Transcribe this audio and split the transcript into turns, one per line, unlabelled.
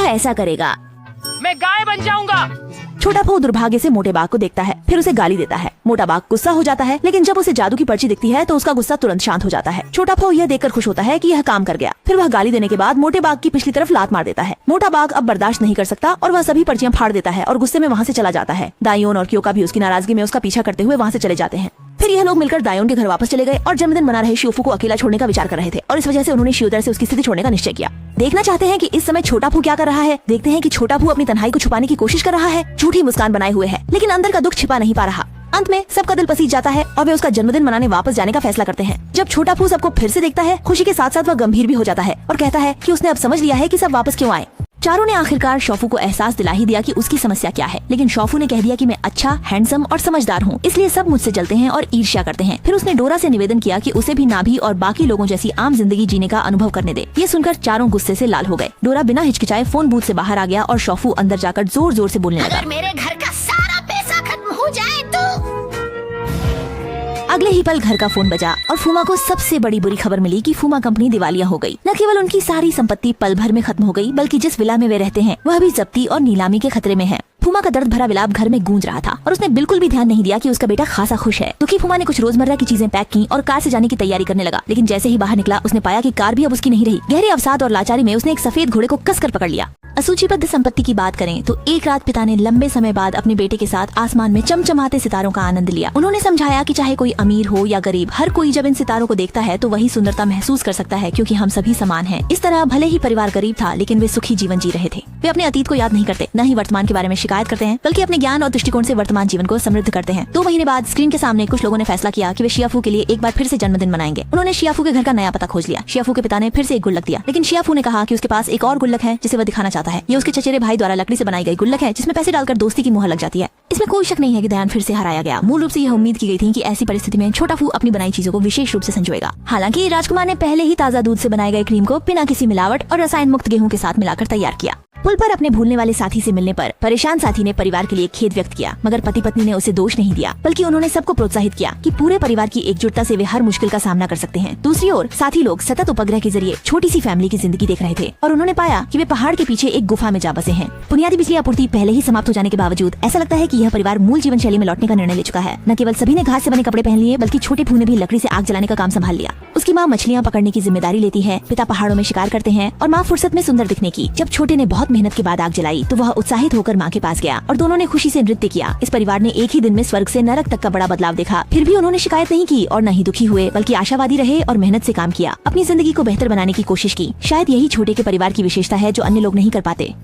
ऐसा करेगा,
मैं गाय बन जाऊंगा।
छोटा फू दुर्भाग्य से मोटे बाघ को देखता है, फिर उसे गाली देता है। मोटा बाघ गुस्सा हो जाता है, लेकिन जब उसे जादू की पर्ची दिखती है तो उसका गुस्सा तुरंत शांत हो जाता है। छोटा फू यह देखकर खुश होता है कि यह काम कर गया। फिर वह गाली देने के बाद मोटे बाघ की पिछली तरफ लात मार देता है। मोटा बाघ अब बर्दाश्त नहीं कर सकता और वह सभी पर्चियां फाड़ देता है और गुस्से में वहाँ से चला जाता है। दायोन और क्योका भी उसकी नाराजगी में उसका पीछा करते हुए वहाँ से चले जाते हैं। फिर यह लोग मिलकर दायोन के घर वापस चले गए और जन्मदिन मना रहे शियोफू को अकेला छोड़ने का विचार कर रहे थे और इस वजह से उन्होंने शियोदर से उसकी स्थिति छोड़ने का निश्चय किया। देखना चाहते हैं कि इस समय छोटा फू क्या कर रहा है। देखते हैं कि छोटा फू अपनी तन्हाई को छुपाने की कोशिश कर रहा है, झूठी मुस्कान बनाए हुए है, लेकिन अंदर का दुख छिपा नहीं पा रहा। अंत में सबका दिल पसीज जाता है और वे उसका जन्मदिन मनाने वापस जाने का फैसला करते हैं। जब छोटा फू सबको फिर से देखता है, खुशी के साथ साथ वह गंभीर भी हो जाता है और कहता है कि उसने अब समझ लिया है कि सब वापस क्यों आए। चारों ने आखिरकार शॉफू को एहसास दिला ही दिया कि उसकी समस्या क्या है, लेकिन शॉफू ने कह दिया कि मैं अच्छा, हैंडसम और समझदार हूँ, इसलिए सब मुझसे जलते हैं और ईर्ष्या करते हैं। फिर उसने डोरा से निवेदन किया कि उसे भी नाभी और बाकी लोगों जैसी आम जिंदगी जीने का अनुभव करने दे। ये सुनकर चारों गुस्से से लाल हो गए। डोरा बिना हिचकिचाए फोन बूथ से बाहर आ गया और शॉफू अंदर जाकर जोर जोर से बोलने लगा,
अगर मेरे घर का सारा पैसा खत्म हो जाए तो।
अगले ही पल घर का फोन बजा और फूमा को सबसे बड़ी बुरी खबर मिली कि फूमा कंपनी दिवालिया हो गई। न केवल उनकी सारी संपत्ति पल भर में खत्म हो गई, बल्कि जिस विला में वे रहते हैं वह भी जब्ती और नीलामी के खतरे में है। फूमा का दर्द भरा विलाप घर में गूंज रहा था और उसने बिल्कुल भी ध्यान नहीं दिया कि उसका बेटा खासा खुश है। दुखी फूमा ने कुछ रोजमर्रा की चीजें पैक की और कार से जाने की तैयारी करने लगा, लेकिन जैसे ही बाहर निकला उसने पाया कि कार भी अब उसकी नहीं रही। गहरे अवसाद और लाचारी में उसने एक सफेद घोड़े को कसकर पकड़ लिया। असूचीबद्ध संपत्ति की बात करें तो एक रात पिता ने लंबे समय बाद अपने बेटे के साथ आसमान में चमचमाते सितारों का आनंद लिया। उन्होंने समझाया कि चाहे कोई अमीर हो या गरीब, हर कोई जब इन सितारों को देखता है तो वही सुंदरता महसूस कर सकता है, क्योंकि हम सभी समान हैं। इस तरह भले ही परिवार गरीब था, लेकिन वे सुखी जीवन जी रहे थे। वे अपने अतीत को याद नहीं करते, न ही वर्तमान के बारे में शिकायत करते हैं, बल्कि अपने ज्ञान और दृष्टिकोण से वर्तमान जीवन को समृद्ध करते हैं। 2 महीने बाद स्क्रीन के सामने कुछ लोगों ने फैसला किया कि वे शियाफू के लिए एक बार फिर से जन्मदिन मनाएंगे। उन्होंने शियाफू के घर का नया पता खोज लिया। शियाफू के पिता ने फिर से एक गुल्लक दिया, लेकिन शियाफू ने कहा कि उसके पास एक और गुल्लक है जिसे वह दिखाना चाहता है। ये उसके चचेरे भाई द्वारा लकड़ी से बनाई गई गुल्लक है, जिसमें पैसे डालकर दोस्ती की मुहर लग जाती है। इसमें कोई शक नहीं है कि दयान फिर से हराया गया। मूल रूप से यह उम्मीद की गई थी कि ऐसी परिस्थिति में छोटा फू अपनी बनाई चीजों को विशेष रूप से संजोएगा। हालांकि राजकुमार ने पहले ही ताज़ा दूध से बनाए गए क्रीम को बिना किसी मिलावट और रसायन मुक्त गेहूं के साथ मिलाकर तैयार किया। पुल पर अपने भूलने वाले साथी से मिलने पर परेशान साथी ने परिवार के लिए खेद व्यक्त किया, मगर पति पत्नी ने उसे दोष नहीं दिया, बल्कि उन्होंने सबको प्रोत्साहित किया कि पूरे परिवार की एकजुटता से वे हर मुश्किल का सामना कर सकते हैं। दूसरी ओर साथी लोग सतत उपग्रह के जरिए छोटी सी फैमिली की जिंदगी देख रहे थे और उन्होंने पाया कि वे पहाड़ के पीछे एक गुफा में जा बसे हैं। बुनियादी बिजली आपूर्ति पहले ही समाप्त हो जाने के बावजूद ऐसा लगता है कि यह परिवार मूल जीवन शैली में लौटने का निर्णय ले चुका है। न केवल सभी ने घास से बने कपड़े पहन लिए, बल्कि छोटे फू ने भी लकड़ी से आग जलाने का काम संभाल लिया। उसकी माँ मछलियाँ पकड़ने की जिम्मेदारी लेती है, पिता पहाड़ों में शिकार करते हैं और माँ फुर्सत में सुंदर दिखने की। जब छोटे ने बहुत मेहनत के बाद आग जलाई तो वह उत्साहित होकर माँ के पास गया और दोनों ने खुशी से नृत्य किया। इस परिवार ने एक ही दिन में स्वर्ग से नरक तक का बड़ा बदलाव देखा। फिर भी उन्होंने शिकायत नहीं की और न ही दुखी हुए, बल्कि आशावादी रहे और मेहनत से काम किया, अपनी जिंदगी को बेहतर बनाने की कोशिश की। शायद यही छोटे के परिवार की विशेषता है जो अन्य लोग नहीं कर पाते।